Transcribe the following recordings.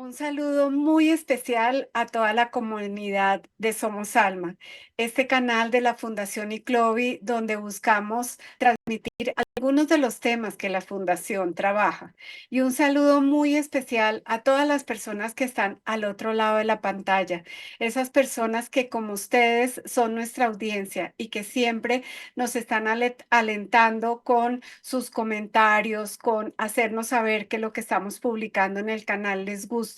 Un saludo muy especial a toda la comunidad de Somos Alma, este canal de la Fundación ICLOVI donde buscamos transmitir algunos de los temas que la Fundación trabaja. Y un saludo muy especial a todas las personas que están al otro lado de la pantalla, esas personas que como ustedes son nuestra audiencia y que siempre nos están alentando con sus comentarios, con hacernos saber que lo que estamos publicando en el canal les gusta,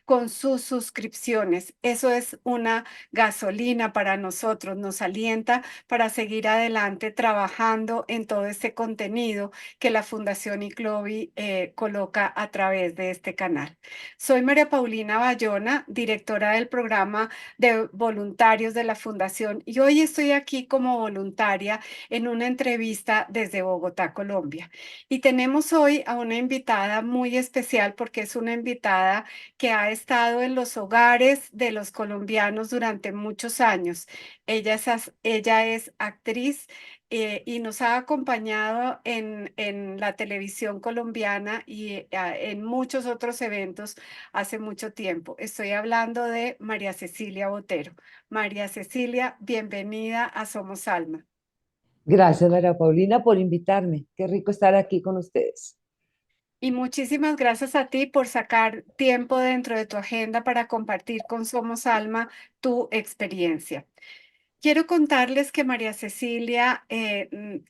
con sus suscripciones. Eso es una gasolina para nosotros, nos alienta para seguir adelante trabajando en todo este contenido que la Fundación ICLOVI coloca a través de este canal. Soy María Paulina Bayona, directora del programa de voluntarios de la Fundación, y hoy estoy aquí como voluntaria en una entrevista desde Bogotá, Colombia. Y tenemos hoy a una invitada muy especial porque es una invitada que ha estado en los hogares de los colombianos durante muchos años. Ella es actriz y nos ha acompañado en la televisión colombiana y en muchos otros eventos hace mucho tiempo. Estoy hablando de María Cecilia Botero. María Cecilia, bienvenida a Somos Alma. Gracias, María Paulina, por invitarme. Qué rico estar aquí con ustedes. Y muchísimas gracias a ti por sacar tiempo dentro de tu agenda para compartir con Somos Alma tu experiencia. Quiero contarles que María Cecilia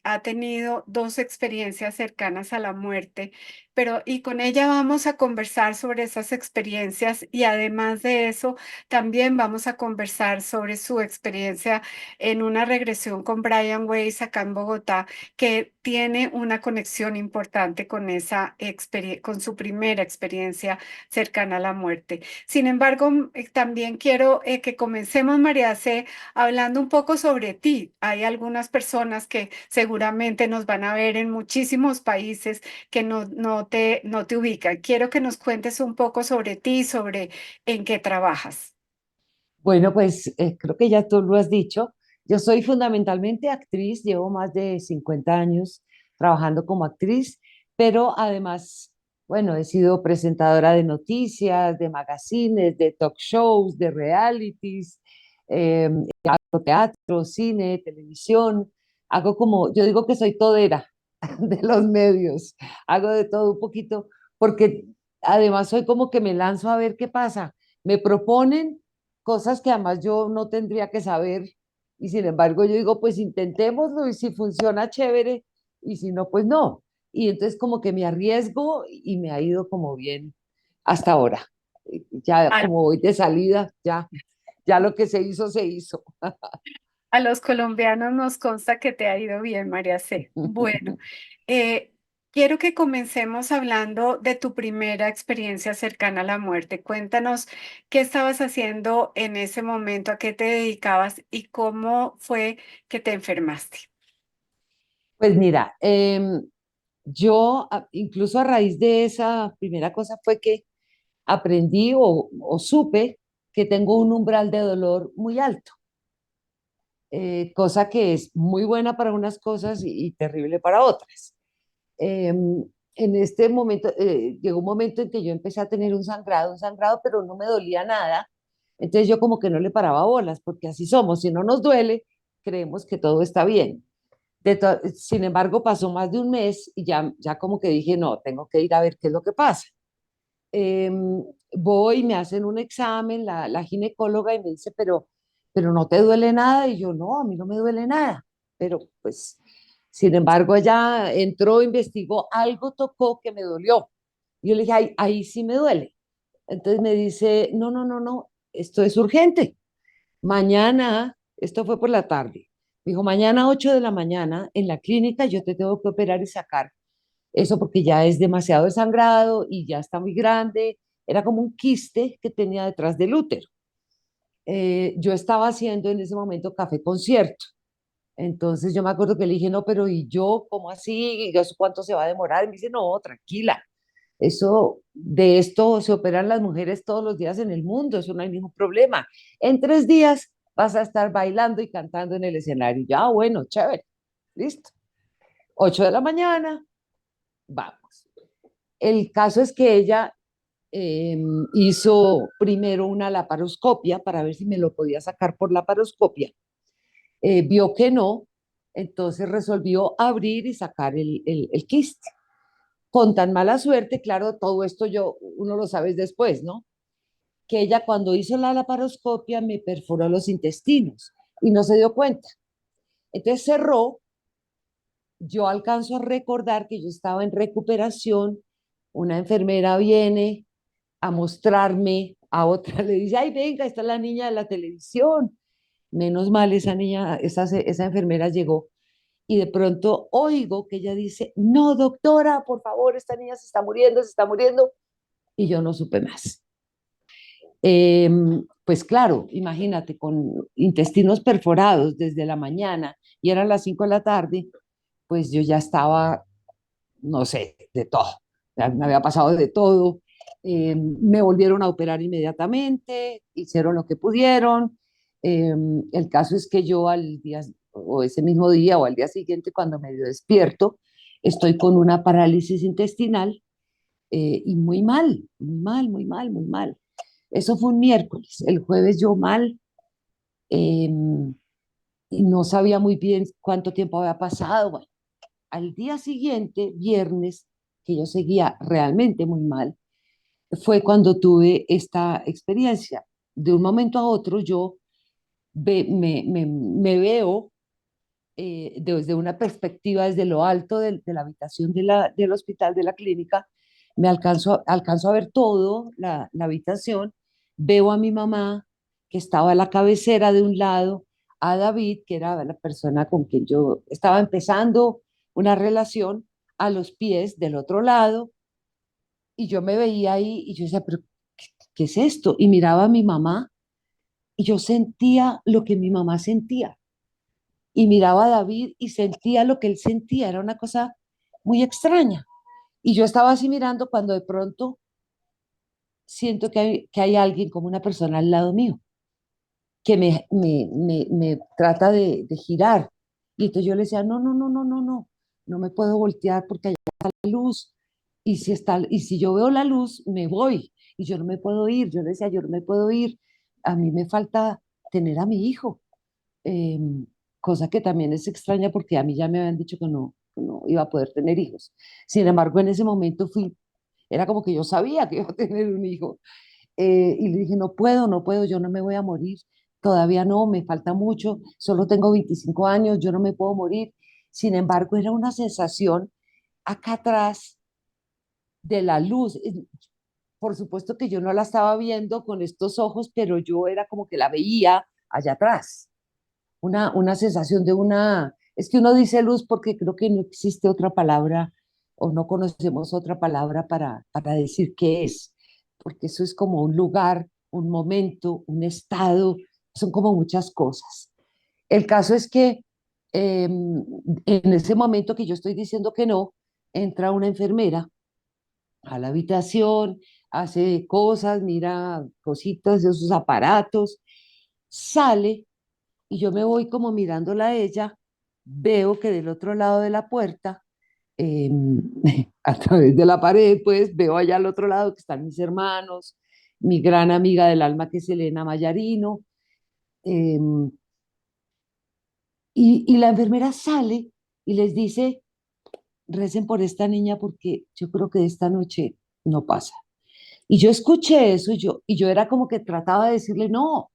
ha tenido dos experiencias cercanas a la muerte, pero y con ella vamos a conversar sobre esas experiencias y además de eso, también vamos a conversar sobre su experiencia en una regresión con Brian Weiss acá en Bogotá, que tiene una conexión importante con con su primera experiencia cercana a la muerte. Sin embargo, también quiero que comencemos, María C, hablando un poco sobre ti. Hay algunas personas que seguramente nos van a ver en muchísimos países que no te ubican. Quiero que nos cuentes un poco sobre ti, sobre en qué trabajas. Bueno, pues creo que ya tú lo has dicho. Yo soy fundamentalmente actriz, llevo más de 50 años trabajando como actriz, pero además, bueno, he sido presentadora de noticias, de magazines, de talk shows, de realities, hago teatro, cine, televisión, hago como, yo digo que soy todera de los medios, hago de todo un poquito, porque además soy como que me lanzo a ver qué pasa. Me proponen cosas que además yo no tendría que saber y sin embargo yo digo, pues intentémoslo y si funciona, chévere, y si no, pues no. Y entonces como que me arriesgo y me ha ido como bien hasta ahora. Ya A, como voy de salida, ya lo que se hizo, se hizo. a los colombianos nos consta que te ha ido bien, María C. Bueno, eh, quiero que comencemos hablando de tu primera experiencia cercana a la muerte. Cuéntanos qué estabas haciendo en ese momento, a qué te dedicabas y cómo fue que te enfermaste. Pues mira, yo incluso a raíz de esa primera cosa fue que aprendí o supe que tengo un umbral de dolor muy alto, cosa que es muy buena para unas cosas y terrible para otras. En este momento, llegó un momento en que yo empecé a tener un sangrado, pero no me dolía nada. Entonces yo como que no le paraba bolas, porque así somos, si no nos duele, creemos que todo está bien. Sin embargo, pasó más de un mes y ya como que dije, no, tengo que ir a ver qué es lo que pasa. Voy, me hacen un examen, la ginecóloga y me dice, pero no te duele nada. Y yo, no, a mí no me duele nada. Pero pues, sin embargo, ella entró, investigó, algo tocó que me dolió. Y yo le dije, ahí sí me duele. Entonces me dice, no, no, no, no, esto es urgente. Mañana, esto fue por la tarde. Dijo, mañana 8 de la mañana en la clínica yo te tengo que operar y sacar eso porque ya es demasiado desangrado y ya está muy grande. Era como un quiste que tenía detrás del útero. Yo estaba haciendo en ese momento café concierto. Entonces yo me acuerdo que le dije, no, pero ¿y yo cómo así? ¿Y eso cuánto se va a demorar? Y me dice, no, tranquila. De esto se operan las mujeres todos los días en el mundo, eso no hay ningún problema. En 3 días vas a estar bailando y cantando en el escenario. Ya, bueno, chévere, listo. 8 de la mañana, vamos. El caso es que ella hizo primero una laparoscopia para ver si me lo podía sacar por laparoscopia. Vio que no, entonces resolvió abrir y sacar el quiste. Con tan mala suerte, claro, todo esto uno lo sabe después, ¿no? Que ella cuando hizo la laparoscopia me perforó los intestinos y no se dio cuenta. Entonces cerró, yo alcanzo a recordar que yo estaba en recuperación, una enfermera viene a mostrarme, a otra le dice, ay, venga, está la niña de la televisión. Menos mal esa niña, esa enfermera llegó y de pronto oigo que ella dice, no, doctora, por favor, esta niña se está muriendo, se está muriendo. Y yo no supe más. Pues claro, imagínate, con intestinos perforados desde la mañana y eran las 5 de la tarde, pues yo ya estaba, no sé, de todo. O sea, me había pasado de todo. Me volvieron a operar inmediatamente, hicieron lo que pudieron. El caso es que yo al día, o ese mismo día o al día siguiente, cuando medio despierto, estoy con una parálisis intestinal y muy mal, muy mal, muy mal, muy mal. Eso fue un miércoles. El jueves yo mal eh, y no sabía muy bien cuánto tiempo había pasado. Bueno, al día siguiente, viernes, que yo seguía realmente muy mal, fue cuando tuve esta experiencia. De un momento a otro yo me veo desde una perspectiva, desde lo alto de la habitación del hospital, de la clínica, alcanzo a ver todo, la habitación, veo a mi mamá que estaba a la cabecera de un lado, a David, que era la persona con quien yo estaba empezando una relación, a los pies del otro lado, y yo me veía ahí y yo decía, pero ¿qué es esto? Y miraba a mi mamá y yo sentía lo que mi mamá sentía y miraba a David y sentía lo que él sentía, era una cosa muy extraña. Y yo estaba así mirando cuando de pronto siento que hay alguien como una persona al lado mío, que me trata de girar. Y entonces yo le decía, no, no, no, no, no, no, no me puedo voltear porque hay luz. Y si yo veo la luz, me voy. Y yo no me puedo ir. Yo le decía, yo no me puedo ir. A mí me falta tener a mi hijo. eh, Cosa que también es extraña porque a mí ya me habían dicho que no iba a poder tener hijos. Sin embargo, en ese momento era como que yo sabía que iba a tener un hijo. Y le dije, no puedo, no puedo, yo no me voy a morir, todavía no, me falta mucho, solo tengo 25 años, yo no me puedo morir. Sin embargo, era una sensación acá atrás de la luz. Por supuesto que yo no la estaba viendo con estos ojos, pero yo era como que la veía allá atrás una sensación de es que uno dice luz porque creo que no existe otra palabra o no conocemos otra palabra para decir qué es, porque eso es como un lugar, un momento, un estado, son como muchas cosas. El caso es que en ese momento que yo estoy diciendo que no, entra una enfermera a la habitación, hace cosas, mira cositas de sus aparatos, sale y yo me voy como mirándola a ella, veo que del otro lado de la puerta, eh, a través de la pared, pues veo allá al otro lado que están mis hermanos, mi gran amiga del alma que es Elena Mayarino, eh, y la enfermera sale y les dice, recen por esta niña porque yo creo que de esta noche no pasa. Y yo escuché eso y yo era como que trataba de decirle, no,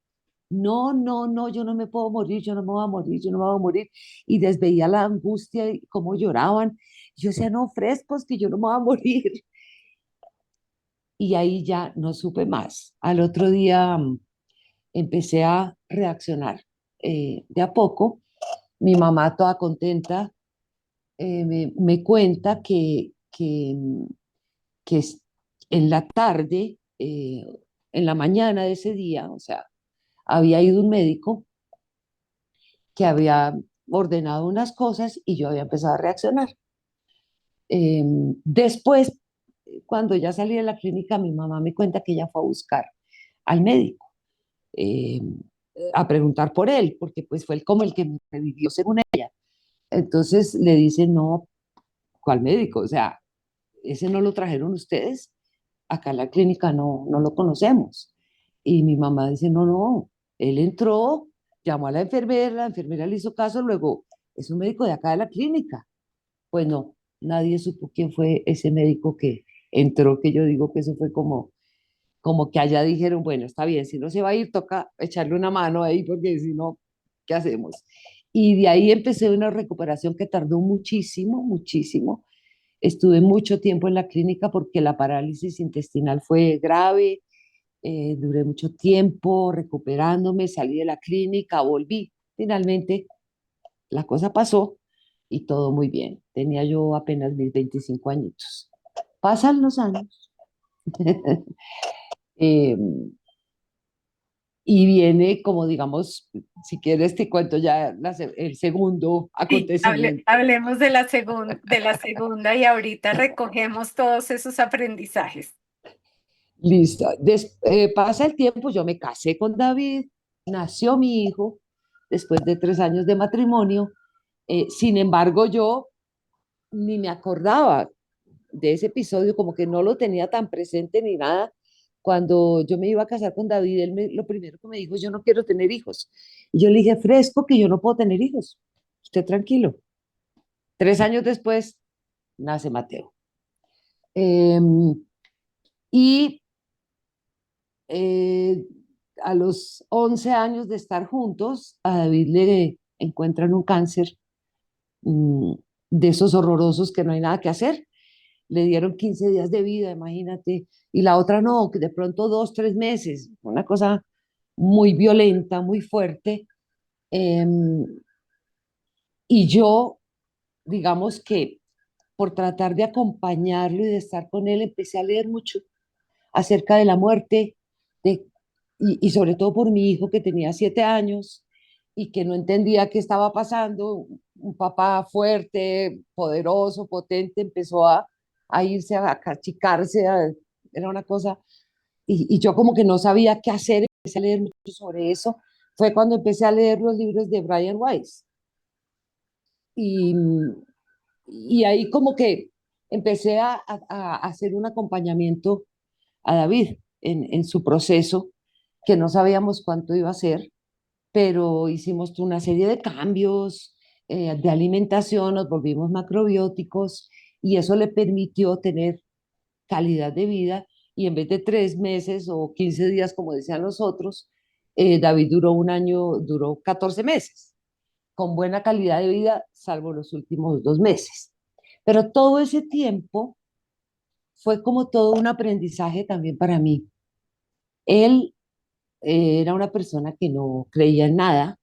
no, no, no, yo no me puedo morir, yo no me voy a morir, yo no me voy a morir. Y les veía la angustia y cómo lloraban. Yo decía, no, frescos, que yo no me voy a morir. Y ahí ya no supe más. Al otro día empecé a reaccionar de a poco. Mi mamá toda contenta me cuenta que en la tarde, en la mañana de ese día, o sea, había ido un médico que había ordenado unas cosas y yo había empezado a reaccionar. Después, cuando ya salí de la clínica, mi mamá me cuenta que ella fue a buscar al médico, eh, a preguntar por él, porque pues fue él como el que me revivió según ella. Entonces le dice, no, ¿cuál médico? O sea, ese no lo trajeron ustedes. acá en la clínica no lo conocemos. Y mi mamá dice, no, no, él entró, llamó a la enfermera le hizo caso, luego es un médico de acá de la clínica. Pues no, nadie supo quién fue ese médico que entró, que yo digo que eso fue como que allá dijeron, bueno, está bien, si no se va a ir, toca echarle una mano ahí, porque si no, ¿qué hacemos? Y de ahí empecé una recuperación que tardó muchísimo, muchísimo. Estuve mucho tiempo en la clínica porque la parálisis intestinal fue grave, duré mucho tiempo recuperándome, salí de la clínica, volví. Finalmente, la cosa pasó y todo muy bien. Tenía yo apenas mis 25 añitos. Pasan los años. eh, y viene como, digamos, si quieres te cuento ya el segundo Sí, acontecimiento. hablemos de de la segunda y ahorita recogemos todos esos aprendizajes. Listo. Pasa el tiempo, yo me casé con David, nació mi hijo después de 3 años de matrimonio. Sin embargo, yo ni me acordaba de ese episodio, como que no lo tenía tan presente ni nada. Cuando yo me iba a casar con David, lo primero que me dijo, yo no quiero tener hijos. Y yo le dije, fresco, que yo no puedo tener hijos. Usted tranquilo. 3 años después, nace Mateo. Em, y eh, a los 11 años de estar juntos, a David le encuentran un cáncer, mm, de esos horrorosos que no hay nada que hacer. Le dieron 15 días de vida, imagínate, y la otra no, que de pronto 2, 3 meses, una cosa muy violenta, muy fuerte. Em, y yo, digamos que por tratar de acompañarlo y de estar con él, empecé a leer mucho acerca de la muerte, de, y sobre todo por mi hijo que tenía 7 años y que no entendía qué estaba pasando. Un papá fuerte, poderoso, potente, empezó a irse, a cachicarse, era una cosa, y yo como que no sabía qué hacer, empecé a leer mucho sobre eso. Fue cuando empecé a leer los libros de Brian Weiss. Y, y ahí como que empecé a hacer un acompañamiento a David en su proceso, que no sabíamos cuánto iba a ser, pero hicimos una serie de cambios de alimentación, nos volvimos macrobióticos y eso le permitió tener calidad de vida y en vez de 3 meses o 15 días, como decían los otros, David duró un año, duró 14 meses, con buena calidad de vida, salvo los últimos 2 meses. Pero todo ese tiempo fue como todo un aprendizaje también para mí. Él era una persona que no creía en nada.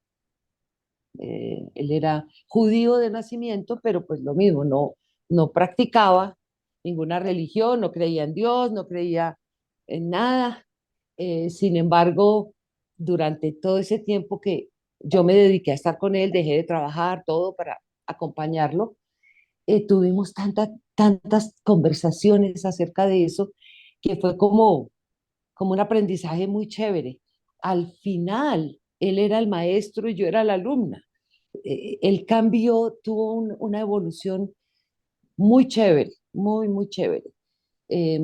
Él era judío de nacimiento, pero pues lo mismo, no practicaba ninguna religión, no creía en Dios, no creía en nada. Sin embargo, durante todo ese tiempo que yo me dediqué a estar con él, dejé de trabajar, todo para acompañarlo, tuvimos tantas conversaciones acerca de eso, que fue como un aprendizaje muy chévere. Al final, él era el maestro y yo era la alumna. El cambio tuvo una evolución muy chévere, muy, muy chévere. Eh,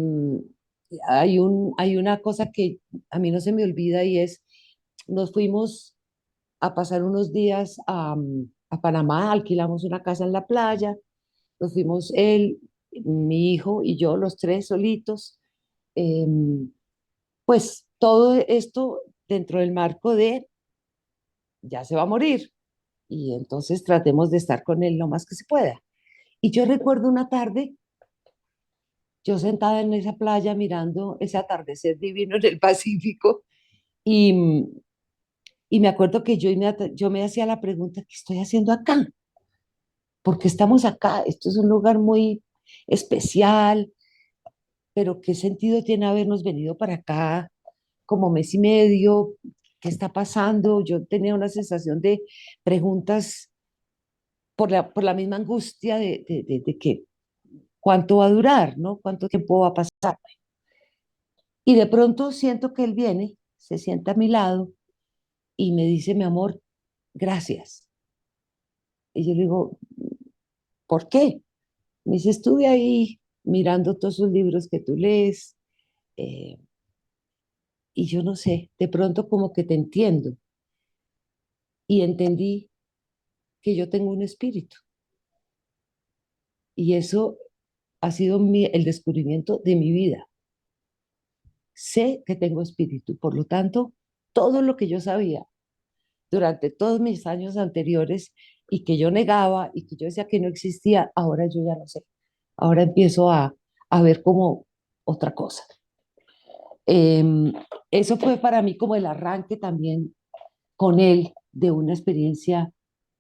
hay una cosa que a mí no se me olvida y es, nos fuimos a pasar unos días a Panamá, alquilamos una casa en la playa, nos fuimos él, mi hijo y yo, los tres solitos. Eh, pues todo esto dentro del marco de ya se va a morir y entonces tratemos de estar con él lo más que se pueda. Y yo recuerdo una tarde, yo sentada en esa playa mirando ese atardecer divino en el Pacífico y, y me acuerdo que yo me hacía la pregunta, ¿qué estoy haciendo acá? ¿Por qué estamos acá? Esto es un lugar muy especial, pero ¿qué sentido tiene habernos venido para acá como mes y medio? ¿Qué está pasando? Yo tenía una sensación de preguntas por la misma angustia de que cuánto va a durar, ¿no? ¿Cuánto tiempo va a pasar? Y de pronto siento que él viene, se sienta a mi lado y me dice, mi amor, gracias. Y yo le digo, ¿por qué? Me dice, estuve ahí mirando todos esos libros que tú lees, Eh, y yo no sé, de pronto como que te entiendo y entendí que yo tengo un espíritu y eso ha sido el descubrimiento de mi vida. Sé que tengo espíritu, por lo tanto, todo lo que yo sabía durante todos mis años anteriores y que yo negaba y que yo decía que no existía, ahora yo ya no sé. Ahora empiezo a ver como otra cosa. Em, Eso fue para mí como el arranque también con él de una experiencia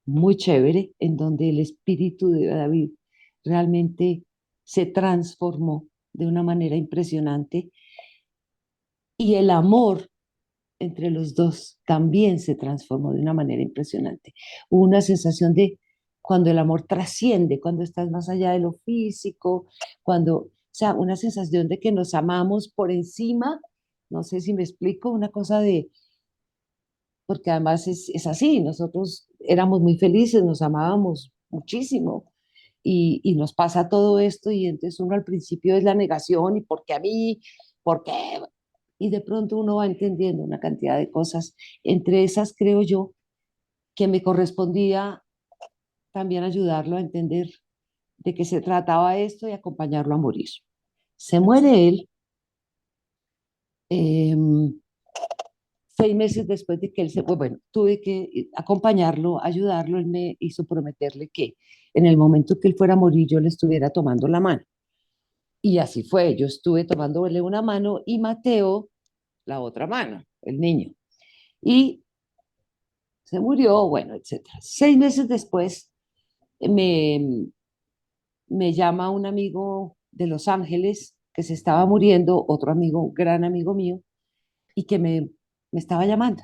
muy chévere en donde el espíritu de David realmente se transformó de una manera impresionante y el amor entre los dos también se transformó de una manera impresionante. Hubo una sensación de cuando el amor trasciende, cuando estás más allá de lo físico, o sea, una sensación de que nos amamos por encima, no sé si me explico, una cosa de, porque además es así, nosotros éramos muy felices, nos amábamos muchísimo y nos pasa todo esto y entonces uno al principio es la negación y por qué a mí, por qué, y de pronto uno va entendiendo una cantidad de cosas, entre esas creo yo que me correspondía también ayudarlo a entender de qué se trataba esto y acompañarlo a morir. Se muere él. eh, 6 meses después de que él se fue, bueno, tuve que acompañarlo, ayudarlo, él me hizo prometerle que en el momento que él fuera a morir yo le estuviera tomando la mano. Y así fue, yo estuve tomándole una mano y Mateo la otra mano, el niño. Y se murió, bueno, etcétera. 6 meses después me, me llama un amigo de Los Ángeles que se estaba muriendo, otro amigo, un gran amigo mío, y que me estaba llamando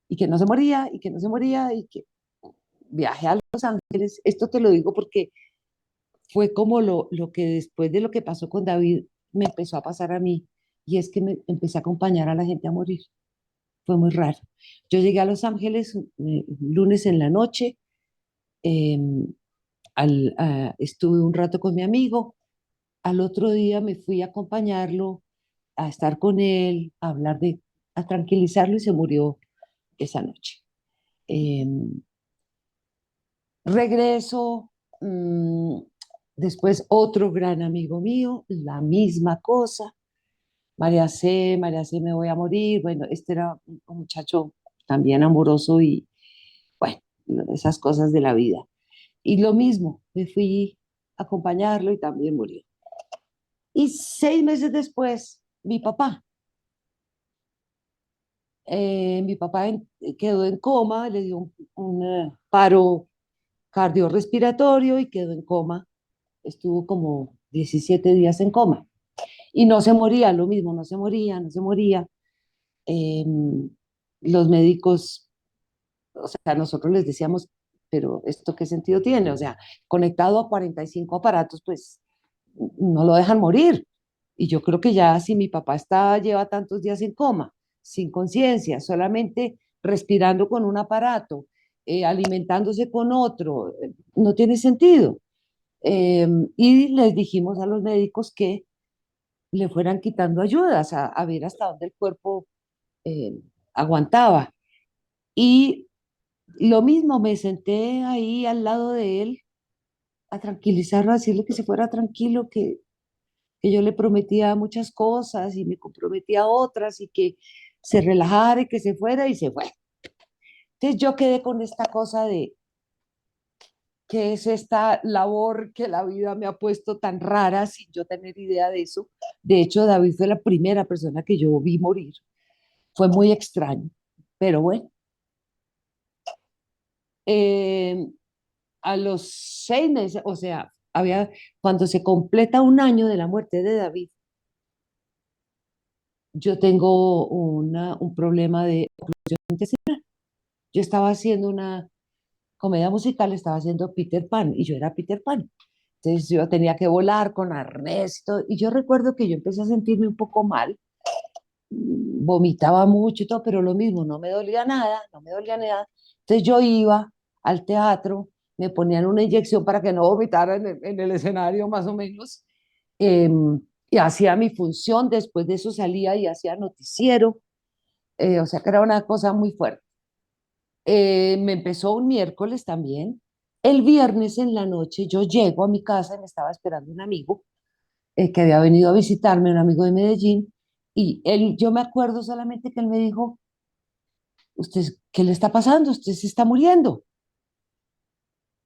y que no se moría y que no se moría y que viaje a Los Ángeles. Esto te lo digo porque fue como lo que después de lo que pasó con David me empezó a pasar a mí y es que me empecé a acompañar a la gente a morir. Fue muy raro. Yo llegué a Los Ángeles lunes en la noche, eh, estuve un rato con mi amigo, al otro día me fui a acompañarlo, a estar con él, a tranquilizarlo y se murió esa noche. Eh, Regreso, después otro gran amigo mío, la misma cosa, María C, me voy a morir. Bueno, este era un muchacho también amoroso y bueno, esas cosas de la vida. Y lo mismo, me fui a acompañarlo y también murió. Y 6 meses después, mi papá quedó en coma, le dio un paro cardiorrespiratorio y quedó en coma. Estuvo como 17 días en coma. Y no se moría, lo mismo, no se moría, no se moría. Eh, los médicos, o sea, nosotros les decíamos, pero ¿esto qué sentido tiene? O sea, conectado a 45 aparatos, pues no lo dejan morir. Y yo creo que ya si mi papá lleva tantos días en coma, sin conciencia, solamente respirando con un aparato, alimentándose con otro, no tiene sentido. Y les dijimos a los médicos que le fueran quitando ayudas a ver hasta dónde el cuerpo eh, aguantaba. Y lo mismo, me senté ahí al lado de él a tranquilizarlo, a decirle que se fuera tranquilo, que yo le prometía muchas cosas y me comprometía a otras y que se relajara y que se fuera y se fue. Entonces yo quedé con esta cosa de que es esta labor que la vida me ha puesto tan rara sin yo tener idea de eso. De hecho, David fue la primera persona que yo vi morir. Fue muy extraño, pero bueno. Eh, a los 6 meses, o sea, cuando se completa un año de la muerte de David, yo tengo un problema de oclusión intestinal. Yo estaba haciendo una comedia musical, estaba haciendo Peter Pan y yo era Peter Pan. Entonces yo tenía que volar con arnés y todo. Y yo recuerdo que yo empecé a sentirme un poco mal, vomitaba mucho y todo, pero lo mismo, no me dolía nada, no me dolía nada. Entonces yo iba al teatro, me ponían una inyección para que no vomitara en el escenario más o menos. y hacía mi función, después de eso salía y hacía noticiero, o sea que era una cosa muy fuerte. Me empezó un miércoles también. El viernes en la noche yo llego a mi casa y me estaba esperando un amigo que había venido a visitarme, un amigo de Medellín, y él, yo me acuerdo solamente que él me dijo, ¿usted qué le está pasando? Usted se está muriendo.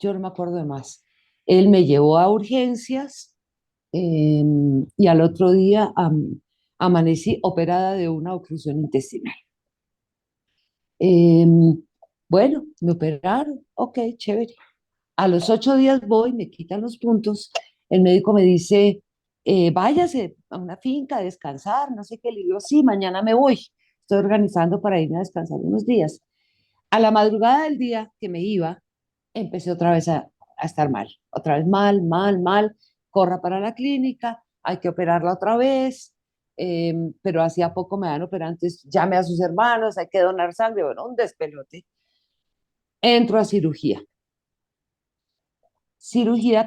Yo no me acuerdo de más. Él me llevó a urgencias y al otro día amanecí operada de una oclusión intestinal. Em, bueno, me operaron, ok, chévere. A los 8 días voy, me quitan los puntos, el médico me dice, váyase a una finca a descansar, no sé qué, le digo, sí, mañana me voy, estoy organizando para irme a descansar unos días. A la madrugada del día que me iba, empecé otra vez a estar mal, otra vez mal, mal, mal, corra para la clínica, hay que operarla otra vez, pero hacía poco me habían operado, entonces llame a sus hermanos, hay que donar sangre, bueno, un despelote. Entro a cirugía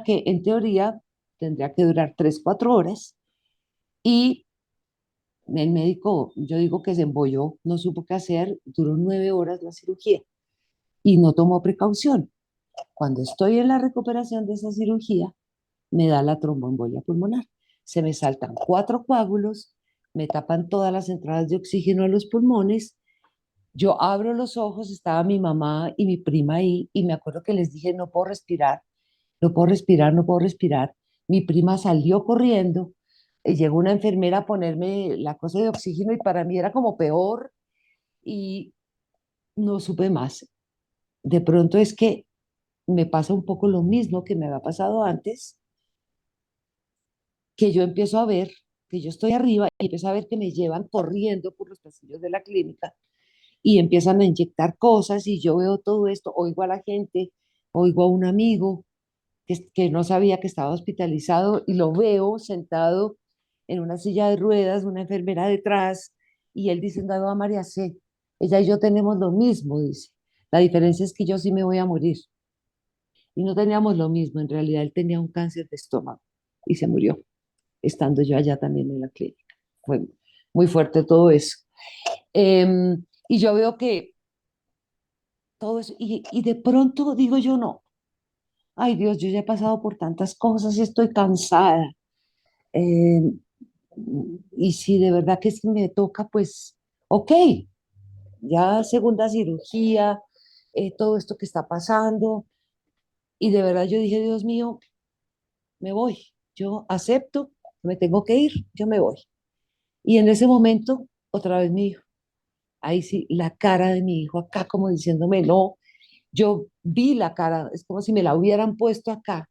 que en teoría tendría que durar 3, 4 horas y el médico, yo digo que se embolló, no supo qué hacer, duró 9 horas la cirugía y no tomó precaución. Cuando estoy en la recuperación de esa cirugía, me da la tromboembolia pulmonar. Se me saltan 4 coágulos, me tapan todas las entradas de oxígeno a los pulmones. Yo abro los ojos, estaba mi mamá y mi prima ahí, y me acuerdo que les dije, no puedo respirar, no puedo respirar, no puedo respirar. Mi prima salió corriendo, llegó una enfermera a ponerme la cosa de oxígeno y para mí era como peor y no supe más. De pronto es que me pasa un poco lo mismo que me había pasado antes, que yo empiezo a ver que yo estoy arriba y empiezo a ver que me llevan corriendo por los pasillos de la clínica y empiezan a inyectar cosas y yo veo todo esto, oigo a la gente, oigo a un amigo que no sabía que estaba hospitalizado y lo veo sentado en una silla de ruedas, una enfermera detrás y él diciendo, a María C, ella y yo tenemos lo mismo, dice. La diferencia es que yo sí me voy a morir. Y no teníamos lo mismo, en realidad él tenía un cáncer de estómago y se murió, estando yo allá también en la clínica. Fue muy fuerte todo eso. Y yo veo que todo eso, y de pronto digo yo, no, ay Dios, yo ya he pasado por tantas cosas y estoy cansada. Eh, y si de verdad que si me toca, pues, ok, ya segunda cirugía, todo esto que está pasando. Y de verdad yo dije, Dios mío, me voy. Yo acepto, me tengo que ir, yo me voy. Y en ese momento, otra vez mi hijo, ahí sí, la cara de mi hijo acá como diciéndome, no, yo vi la cara, es como si me la hubieran puesto acá.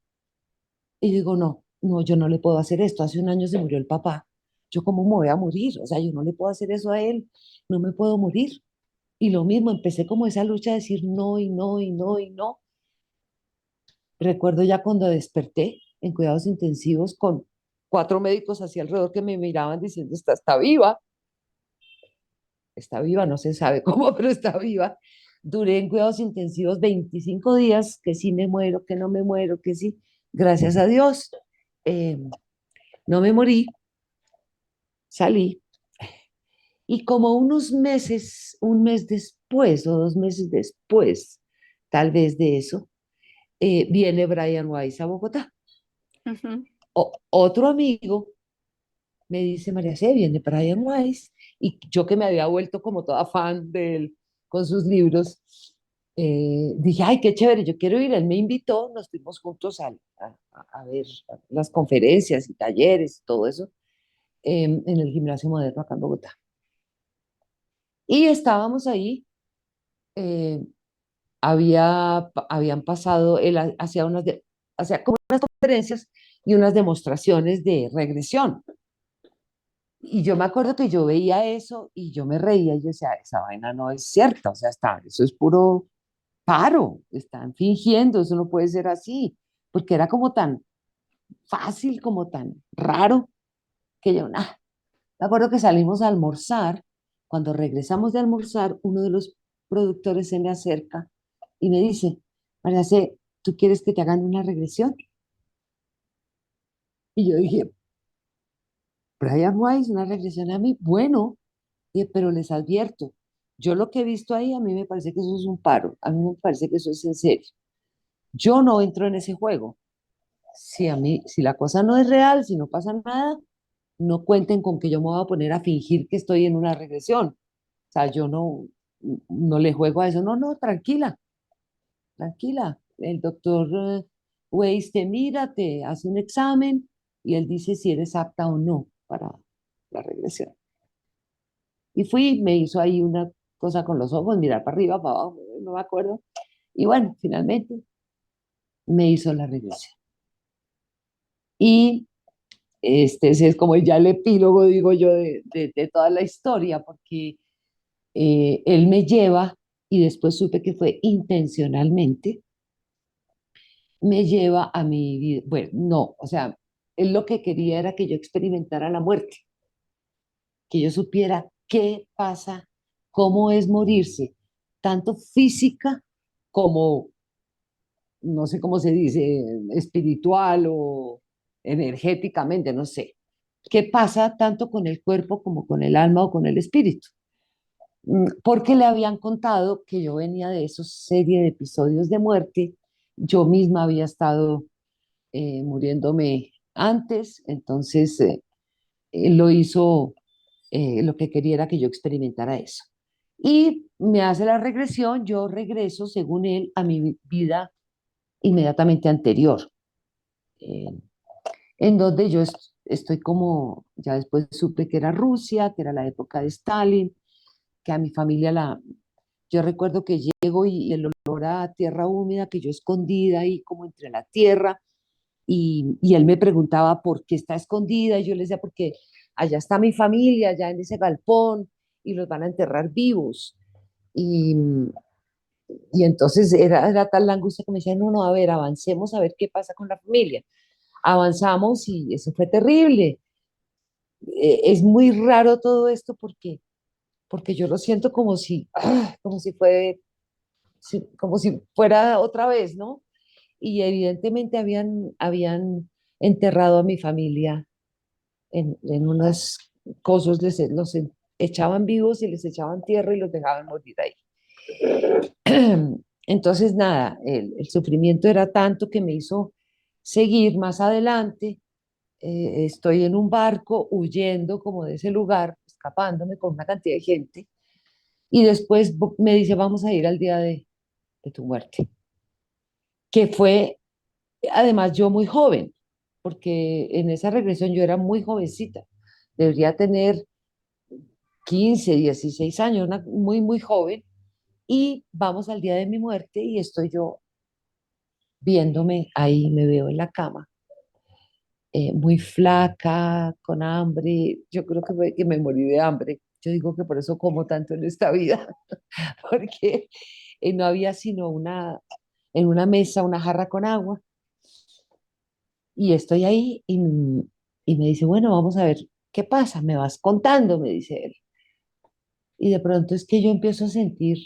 Y digo, no, no, yo no le puedo hacer esto. Hace un año se murió el papá. Yo cómo me voy a morir, o sea, yo no le puedo hacer eso a él, no me puedo morir. Y lo mismo, empecé como esa lucha de decir no y no y no y no. Recuerdo ya cuando desperté en cuidados intensivos con 4 médicos hacia alrededor que me miraban diciendo, está viva, no se sabe cómo, pero está viva. Duré en cuidados intensivos 25 días, que sí me muero, que no me muero, que sí. Gracias a Dios, eh, no me morí, salí. Y como unos meses, un mes después o 2 meses después, tal vez de eso, viene Brian Weiss a Bogotá. Ujú. Otro amigo me dice, María C, viene Brian Weiss, y yo que me había vuelto como toda fan de él con sus libros, dije, ay, qué chévere, yo quiero ir. Él me invitó, nos fuimos juntos a ver las conferencias y talleres y todo eso en el Gimnasio Moderno acá en Bogotá. Y estábamos ahí, eh, habían pasado, él hacía como unas conferencias y unas demostraciones de regresión. Y yo me acuerdo que yo veía eso y yo me reía y yo decía, esa vaina no es cierta, o sea, eso es puro paro, están fingiendo, eso no puede ser así, porque era como tan fácil, como tan raro, que yo, nada, me acuerdo que salimos a almorzar, cuando regresamos de almorzar, uno de los productores se me acerca y me dice, María C, ¿tú quieres que te hagan una regresión? Y yo dije, Brian Weiss, una regresión a mí, bueno, pero les advierto, yo lo que he visto ahí, a mí me parece que eso es un paro, a mí me parece que eso es en serio. Yo no entro en ese juego. Si a mí, si la cosa no es real, si no pasa nada, no cuenten con que yo me voy a poner a fingir que estoy en una regresión. O sea, yo no le juego a eso. No, no, tranquila, tranquila. El doctor Weiss te mira, te hace un examen y él dice si eres apta o no para la regresión. Y fui, me hizo ahí una cosa con los ojos, mirar para arriba, para abajo, no me acuerdo. Y bueno, finalmente me hizo la regresión. Y ese es como ya el epílogo, digo yo, de toda la historia, porque él me lleva, y después supe que fue intencionalmente, me lleva a mi vida. Bueno, no, o sea, él lo que quería era que yo experimentara la muerte, que yo supiera qué pasa, cómo es morirse, tanto física como, no sé cómo se dice, espiritual o energéticamente, no sé. ¿Qué pasa tanto con el cuerpo como con el alma o con el espíritu? Porque le habían contado que yo venía de esos serie de episodios de muerte, yo misma había estado muriéndome antes, entonces él lo hizo, lo que quería era que yo experimentara eso. Y me hace la regresión, yo regreso, según él, a mi vida inmediatamente anterior, eh, en donde yo estoy como, ya después supe que era Rusia, que era la época de Stalin, que a mi familia yo recuerdo que llego y el olor a tierra húmeda, que yo escondida ahí como entre la tierra, y él me preguntaba por qué está escondida, y yo le decía, porque allá está mi familia, allá en ese galpón, y los van a enterrar vivos. Y, y entonces era tal la angustia que me decía, no, no, a ver, avancemos a ver qué pasa con la familia. Avanzamos y eso fue terrible. Es muy raro todo esto porque yo lo siento como si, como si fue, como si fuera otra vez, ¿no? Y evidentemente habían enterrado a mi familia en unas cosas, echaban vivos y les echaban tierra y los dejaban morir ahí. Entonces, nada, el sufrimiento era tanto que me hizo seguir más adelante. Estoy en un barco huyendo como de ese lugar, escapándome con una cantidad de gente. Y después me dice, vamos a ir al día de tu muerte, que fue además yo muy joven, porque en esa regresión yo era muy jovencita, debería tener 15 16 años, muy, muy joven, y vamos al día de mi muerte y estoy yo viéndome ahí, me veo en la cama, muy flaca, con hambre, yo creo que fue que me morí de hambre, yo digo que por eso como tanto en esta vida, porque no había sino en una mesa una jarra con agua. Y estoy ahí y me dice, bueno, vamos a ver qué pasa, me vas contando, me dice él. Y de pronto es que yo empiezo a sentir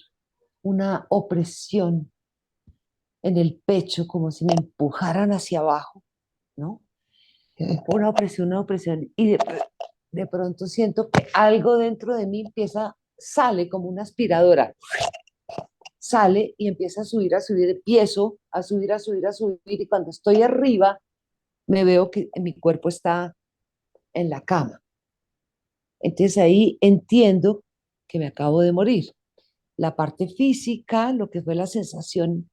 una opresión en el pecho, como si me empujaran hacia abajo, ¿no? Una opresión, una opresión. Y de pronto siento que algo dentro de mí sale como una aspiradora, sale y empieza a subir, empiezo a subir, a subir, a subir. Y cuando estoy arriba, me veo que mi cuerpo está en la cama. Entonces ahí entiendo que me acabo de morir. La parte física, lo que fue la sensación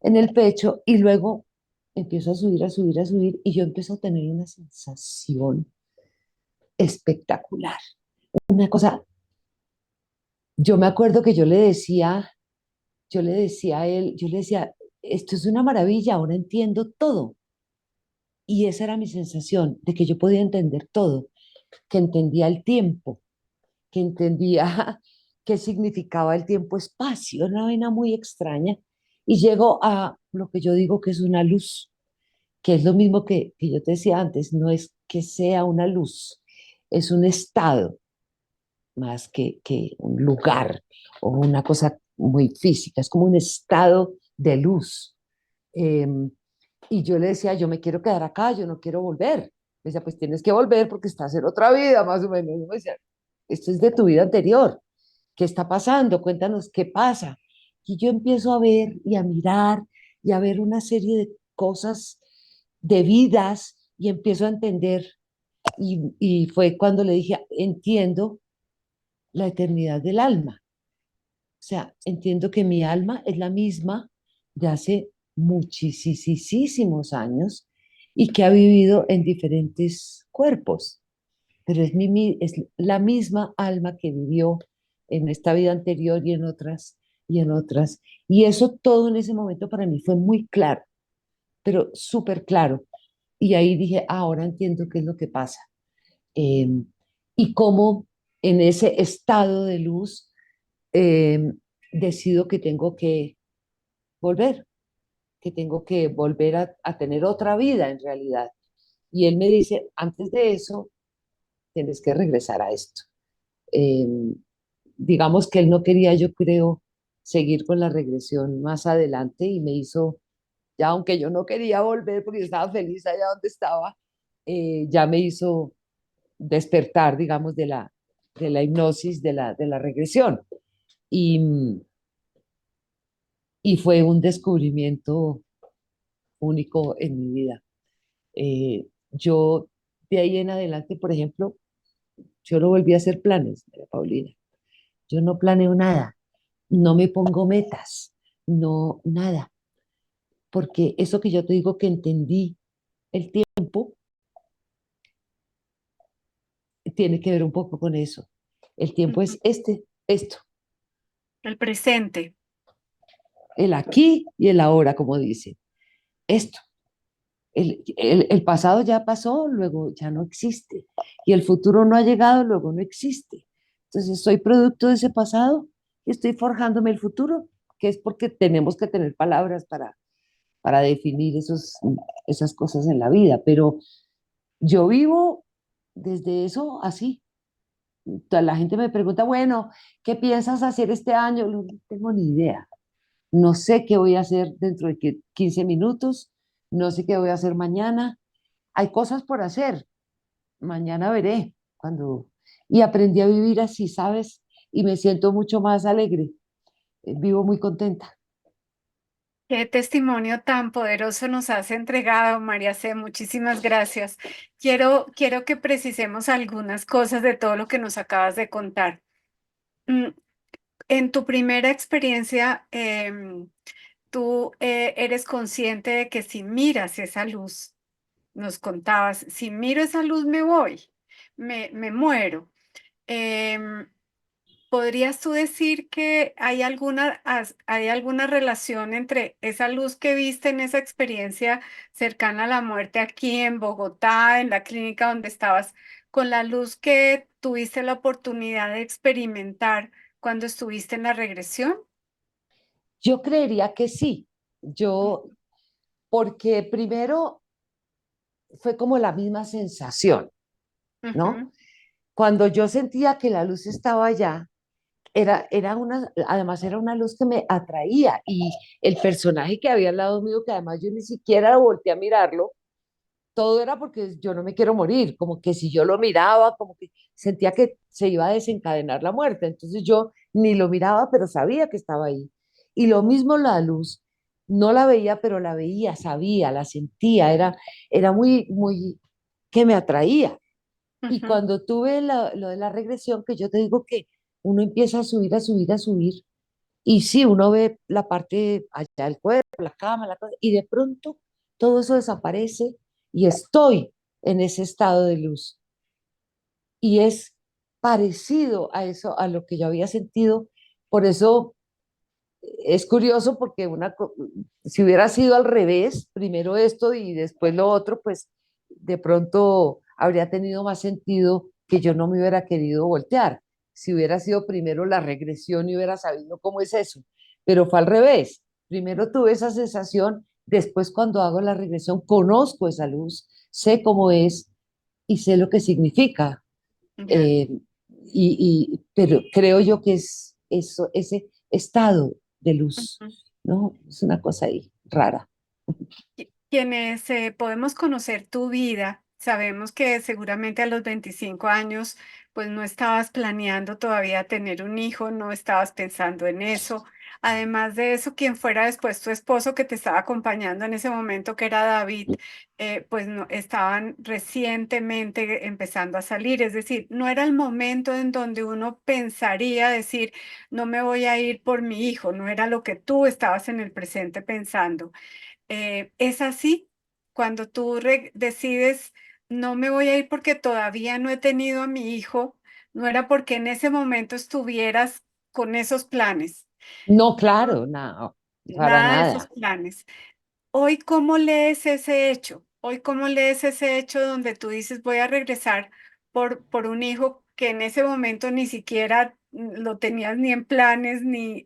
en el pecho, y luego empiezo a subir, a subir, a subir, y yo empiezo a tener una sensación espectacular. Una cosa, yo me acuerdo que yo le decía a él, yo le decía, esto es una maravilla, ahora entiendo todo. Y esa era mi sensación, de que yo podía entender todo, que entendía el tiempo, que entendía qué significaba el tiempo-espacio, una vaina muy extraña, y llego a lo que yo digo que es una luz, que es lo mismo que yo te decía antes, no es que sea una luz, es un estado más que un lugar o una cosa muy física, es como un estado de luz. Eh, y yo le decía, yo me quiero quedar acá, yo no quiero volver. Me decía, pues tienes que volver porque estás en otra vida, más o menos. Y me decía, esto es de tu vida anterior. ¿Qué está pasando? Cuéntanos qué pasa. Y yo empiezo a ver y a mirar y a ver una serie de cosas, de vidas, y empiezo a entender. Y fue cuando le dije, entiendo la eternidad del alma. O sea, entiendo que mi alma es la misma de hace muchísimos años y que ha vivido en diferentes cuerpos, pero es la misma alma que vivió en esta vida anterior y en otras y en otras. Y eso todo en ese momento para mí fue muy claro, pero súper claro. Y ahí dije, ahora entiendo qué es lo que pasa. Eh, y cómo en ese estado de luz eh, decido que tengo que volver, que tengo que volver a tener otra vida en realidad. Y él me dice, antes de eso, tienes que regresar a esto. Eh, digamos que él no quería, yo creo, seguir con la regresión más adelante y me hizo, ya aunque yo no quería volver porque yo estaba feliz allá donde estaba, ya me hizo despertar, digamos, de la hipnosis, de la regresión. Y, y fue un descubrimiento único en mi vida. Yo de ahí en adelante, por ejemplo, yo no volví a hacer planes, María Paulina. Yo no planeo nada, no me pongo metas, no nada, porque eso que yo te digo que entendí el tiempo tiene que ver un poco con eso. El tiempo Ujú. es esto, El presente. el aquí y el ahora, como dice, esto. El pasado ya pasó, luego ya no existe. Y el futuro no ha llegado, luego no existe. Entonces, soy producto de ese pasado y estoy forjándome el futuro, que es porque tenemos que tener palabras para definir esas cosas en la vida. Pero yo vivo desde eso así. Toda la gente me pregunta, bueno, ¿qué piensas hacer este año? No tengo ni idea. No sé qué voy a hacer dentro de 15 minutos, no sé qué voy a hacer mañana. Hay cosas por hacer, mañana veré cuando... Y aprendí a vivir así, ¿sabes? Y me siento mucho más alegre, vivo muy contenta. Qué testimonio tan poderoso nos has entregado, María C. Muchísimas gracias. Quiero que precisemos algunas cosas de todo lo que nos acabas de contar. Mm, En tu primera experiencia, tú eres consciente de que si miras esa luz, nos contabas, si miro esa luz me voy, me muero. Em, ¿Podrías tú decir que hay alguna relación entre esa luz que viste en esa experiencia cercana a la muerte aquí en Bogotá, en la clínica donde estabas, con la luz que tuviste la oportunidad de experimentar cuando estuviste en la regresión? Yo creería que sí, yo, porque primero fue como la misma sensación, ¿no? Ujú, Cuando yo sentía que la luz estaba allá, era una, además era una luz que me atraía y el personaje que había al lado mío, que además yo ni siquiera volteé a mirarlo, todo era porque yo no me quiero morir, como que si yo lo miraba, como que sentía que se iba a desencadenar la muerte, entonces yo ni lo miraba, pero sabía que estaba ahí. Y lo mismo la luz, no la veía, pero la veía, sabía, la sentía, era muy que me atraía. Y ujú, cuando tuve lo de la regresión, que yo te digo que uno empieza a subir, a subir, a subir, y sí, uno ve la parte allá del cuerpo, la cama, la cosa, y de pronto todo eso desaparece y estoy en ese estado de luz. Y es parecido a eso, a lo que yo había sentido. Por eso es curioso porque si hubiera sido al revés, primero esto y después lo otro, pues de pronto habría tenido más sentido que yo no me hubiera querido voltear. Si hubiera sido primero la regresión y hubiera sabido cómo es eso, pero fue al revés. Primero tuve esa sensación, después cuando hago la regresión conozco esa luz, sé cómo es y sé lo que significa. ya. Eh, pero creo yo que es eso, ese estado de luz, Ujú. ¿no? Es una cosa ahí rara. Quienes podemos conocer tu vida Sabemos que seguramente a los 25 años, pues no estabas planeando todavía tener un hijo, no estabas pensando en eso. Además de eso, quien fuera después tu esposo que te estaba acompañando en ese momento, que era David, pues no, estaban recientemente empezando a salir. Es decir, no era el momento en donde uno pensaría decir, no me voy a ir por mi hijo, no era lo que tú estabas en el presente pensando. Es así, cuando tú decides, no me voy a ir porque todavía no he tenido a mi hijo, no era porque en ese momento estuvieras con esos planes, No, claro, no, para nada de esos nada. planes. Hoy, ¿cómo lees ese hecho? Hoy, ¿cómo lees ese hecho donde tú dices, voy a regresar por un hijo que en ese momento ni siquiera lo tenías ni en planes, ni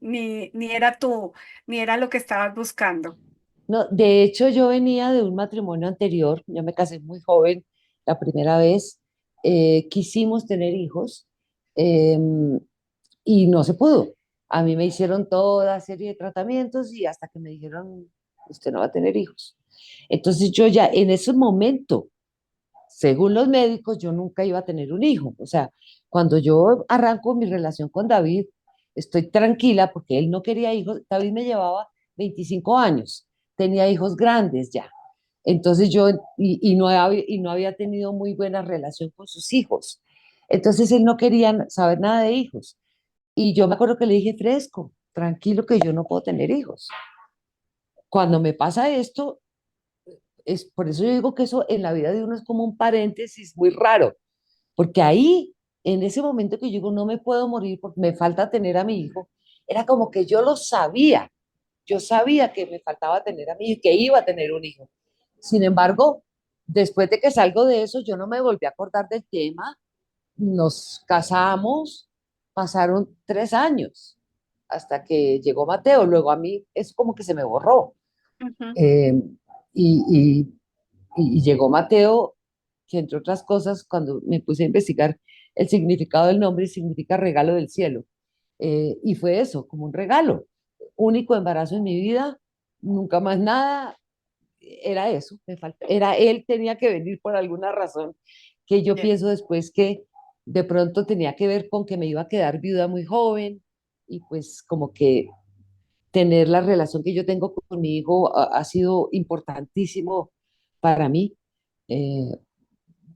era tú, ni era lo que estabas buscando? No, de hecho, yo venía de un matrimonio anterior, yo me casé muy joven la primera vez, quisimos tener hijos eh, y no se pudo. A mí me hicieron toda serie de tratamientos y hasta que me dijeron, usted no va a tener hijos. Entonces yo ya en ese momento, según los médicos, yo nunca iba a tener un hijo. O sea, cuando yo arranco mi relación con David, estoy tranquila porque él no quería hijos. David me llevaba 25 años, tenía hijos grandes ya. Entonces yo, y no había tenido muy buena relación con sus hijos. Entonces él no quería saber nada de hijos. Y yo me acuerdo que le dije, fresco, tranquilo que yo no puedo tener hijos. Cuando me pasa esto, es por eso yo digo que eso en la vida de uno es como un paréntesis muy raro, porque ahí, en ese momento que yo digo, no me puedo morir porque me falta tener a mi hijo, era como que yo lo sabía, yo sabía que me faltaba tener a mi hijo y que iba a tener un hijo. Sin embargo, después de que salgo de eso, yo no me volví a acordar del tema, nos casamos, pasaron 3 años hasta que llegó Mateo, luego a mí es como que se me borró. Ujú. Eh, y, y, y llegó Mateo, que entre otras cosas, cuando me puse a investigar el significado del nombre, significa regalo del cielo. Y fue eso, como un regalo. Único embarazo en mi vida, nunca más nada, era eso, me falta, era él, tenía que venir por alguna razón, que yo Bien. pienso después que de pronto tenía que ver con que me iba a quedar viuda muy joven y pues como que tener la relación que yo tengo con mi hijo ha sido importantísimo para mí. Eh,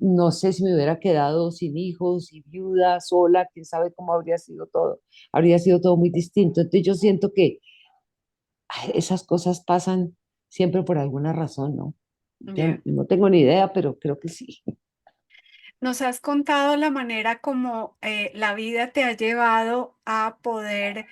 no sé si me hubiera quedado sin hijos y viuda, sola, quién sabe cómo habría sido todo. Habría sido todo muy distinto. Entonces yo siento que esas cosas pasan siempre por alguna razón, ¿no? Yo Ya. no tengo ni idea, pero creo que sí. Nos has contado la manera como la vida te ha llevado a poder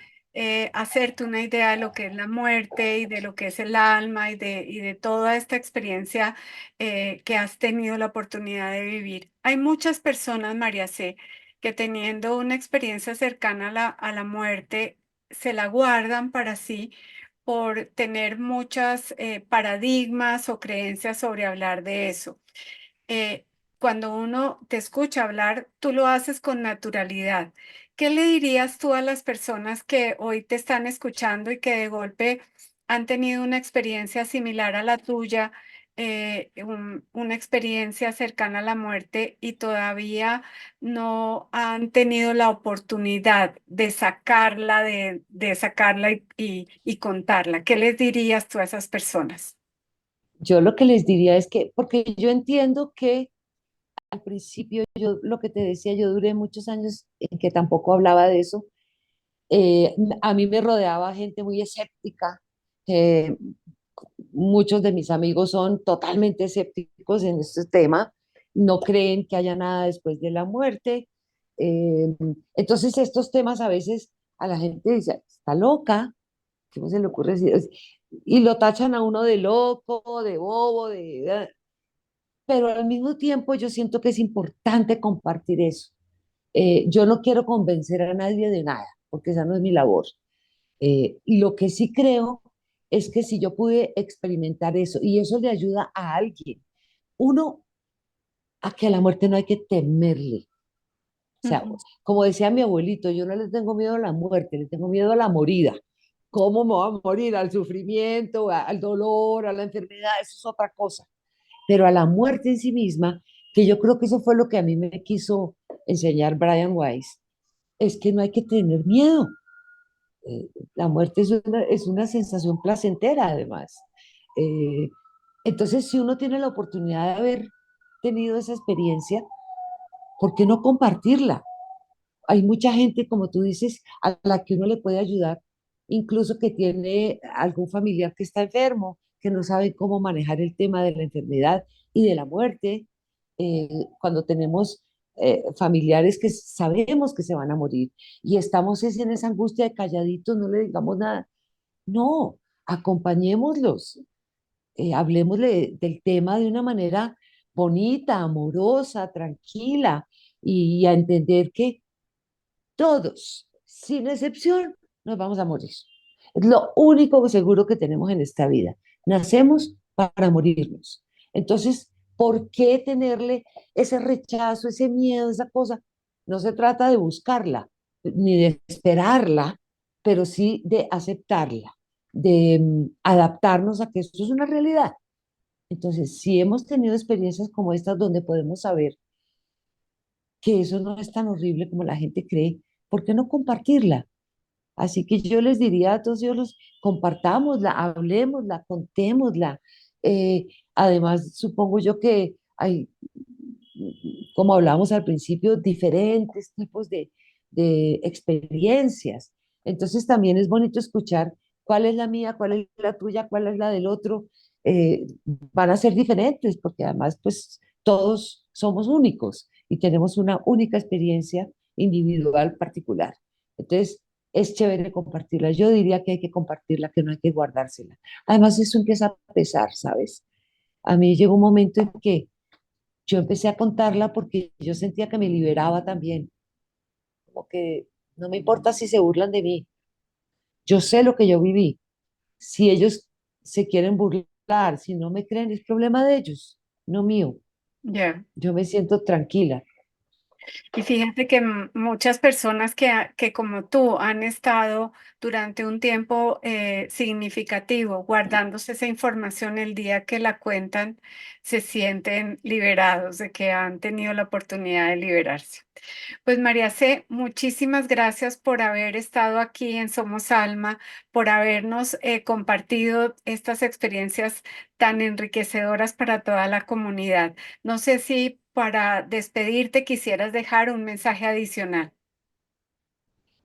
hacerte una idea de lo que es la muerte y de lo que es el alma y de toda esta experiencia que has tenido la oportunidad de vivir. Hay muchas personas, María C., que teniendo una experiencia cercana a la muerte, se la guardan para sí por tener muchas paradigmas o creencias sobre hablar de eso. eh, Cuando uno te escucha hablar, tú lo haces con naturalidad. ¿Qué le dirías tú a las personas que hoy te están escuchando y que de golpe han tenido una experiencia similar a la tuya, una experiencia cercana a la muerte y todavía no han tenido la oportunidad de sacarla, de sacarla y contarla? ¿Qué les dirías tú a esas personas? Yo lo que les diría es que, porque yo entiendo que al principio yo lo que te decía, yo duré muchos años en que tampoco hablaba de eso. A mí me rodeaba gente muy escéptica. eh, Muchos de mis amigos son totalmente escépticos en este tema, no creen que haya nada después de la muerte. Eh, entonces estos temas a veces a la gente dice, está loca, ¿cómo se le ocurre decir? Y lo tachan a uno de loco, de bobo, pero al mismo tiempo yo siento que es importante compartir eso. Yo no quiero convencer a nadie de nada, porque esa no es mi labor. Y lo que sí creo es que si yo pude experimentar eso y eso le ayuda a alguien, uno, a que a la muerte no hay que temerle. O sea, Ujú. como decía mi abuelito, yo no le tengo miedo a la muerte, le tengo miedo a la morida. ¿Cómo me voy a morir? Al sufrimiento, al dolor, a la enfermedad, eso es otra cosa. Pero a la muerte en sí misma, que yo creo que eso fue lo que a mí me quiso enseñar Brian Weiss, es que no hay que tener miedo. La muerte es una sensación placentera, además. Eh, entonces, si uno tiene la oportunidad de haber tenido esa experiencia, ¿por qué no compartirla? Hay mucha gente, como tú dices, a la que uno le puede ayudar, incluso que tiene algún familiar que está enfermo, que no sabe cómo manejar el tema de la enfermedad y de la muerte. Eh, Cuando tenemos familiares que sabemos que se van a morir y estamos es en esa angustia de calladitos, no le digamos nada. No, acompañémoslos, hablemosle del tema de una manera bonita, amorosa, tranquila y a entender que todos, sin excepción, nos vamos a morir. Es lo único seguro que tenemos en esta vida. Nacemos para morirnos. Entonces, ¿por qué tenerle ese rechazo, ese miedo, esa cosa? No se trata de buscarla, ni de esperarla, pero sí de aceptarla, de adaptarnos a que esto es una realidad. Entonces, si hemos tenido experiencias como estas donde podemos saber que eso no es tan horrible como la gente cree, ¿por qué no compartirla? Así que yo les diría a todos ellos, compartámosla, hablemosla, contémosla. Eh, Además, supongo yo que hay, como hablábamos al principio, diferentes tipos de experiencias. Entonces también es bonito escuchar cuál es la mía, cuál es la tuya, cuál es la del otro. Van a ser diferentes porque además pues todos somos únicos y tenemos una única experiencia individual particular. Entonces es chévere compartirla. Yo diría que hay que compartirla, que no hay que guardársela. Además eso empieza a pesar, ¿sabes? A mí llegó un momento en que yo empecé a contarla porque yo sentía que me liberaba también, como que no me importa si se burlan de mí, yo sé lo que yo viví. Si ellos se quieren burlar, si no me creen, es problema de ellos, no mío. Ya. Yo me siento tranquila. Y fíjate que muchas personas que como tú han estado durante un tiempo significativo guardándose esa información el día que la cuentan, se sienten liberados de que han tenido la oportunidad de liberarse. Pues María C., muchísimas gracias por haber estado aquí en Somos Alma, por habernos compartido estas experiencias tan enriquecedoras para toda la comunidad. No sé si para despedirte quisieras dejar un mensaje adicional.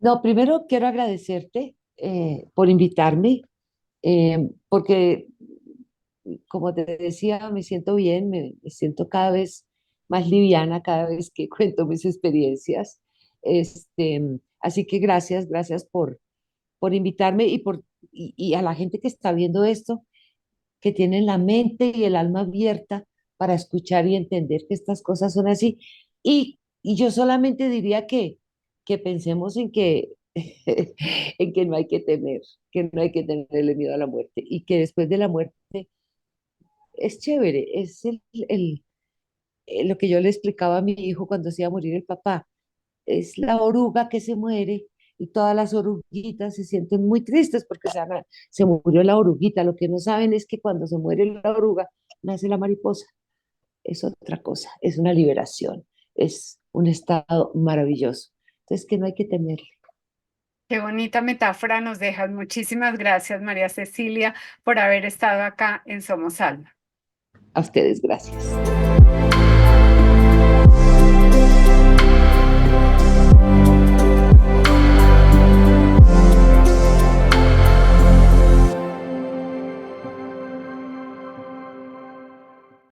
No, primero quiero agradecerte por invitarme, porque como te decía, me siento bien, me siento cada vez más liviana cada vez que cuento mis experiencias. Así que gracias, gracias por invitarme y a la gente que está viendo esto, que tiene la mente y el alma abierta para escuchar y entender que estas cosas son así. Y yo solamente diría que pensemos en que, en que no hay que temer, que no hay que tenerle miedo a la muerte y que después de la muerte es chévere, es lo que yo le explicaba a mi hijo cuando se iba a morir el papá, es la oruga que se muere y todas las oruguitas se sienten muy tristes porque se murió la oruguita. Lo que no saben es que cuando se muere la oruga, nace la mariposa. Es otra cosa, es una liberación, es un estado maravilloso. Entonces, que no hay que temerle. Qué bonita metáfora nos dejas. Muchísimas gracias, María Cecilia, por haber estado acá en Somos Alma. A ustedes, gracias.